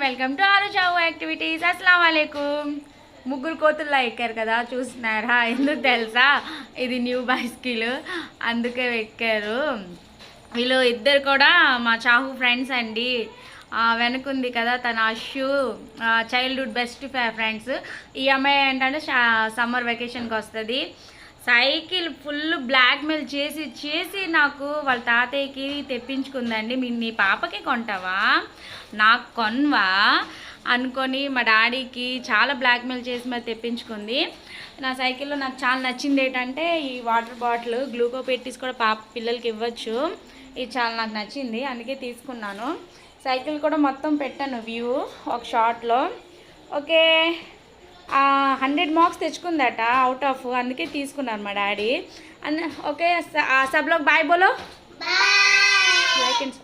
Welcome to ఆరు చావు activities. అస్సలం వాలేకుమ్. ముగ్గురు కోతుల్లో ఎక్కారు కదా, చూస్తున్నారా? ఎందుకు తెలుసా? ఇది న్యూ బైస్కిల్, అందుకే ఎక్కారు. వీళ్ళు ఇద్దరు కూడా మా చాహు ఫ్రెండ్స్ అండి. వెనకుంది కదా తన అషు, చైల్డ్హుడ్ బెస్ట్ ఫ్రెండ్స్. ఈ అమ్మాయి ఏంటంటే సమ్మర్ వెకేషన్కి వస్తుంది. సైకిల్ ఫుల్ బ్లాక్మెయిల్ చేసి నాకు వాళ్ళ తాతయ్యకి తెప్పించుకుందండి. నీ పాపకి కొంటావా, నాకు కొనవా అనుకొని మా డాడీకి చాలా బ్లాక్మెయిల్ చేసి మరి తెప్పించుకుంది. నా సైకిల్లో నాకు చాలా నచ్చింది ఏంటంటే ఈ వాటర్ బాటిల్, గ్లూకో పెట్టేసి కూడా పిల్లలకి ఇవ్వచ్చు. ఇది చాలా నాకు నచ్చింది, అందుకే తీసుకున్నాను. సైకిల్ కూడా మొత్తం పెట్టాను వ్యూ ఒక షాట్లో. ఓకే, 100 మార్క్స్ తెచ్చుకుందట అవుట్ ఆఫ్, అందుకే తీసుకున్నారు మా డాడీ. ఓకే, సబ్ లోగ్ బాయ్ బోలో, లైక్ అండ్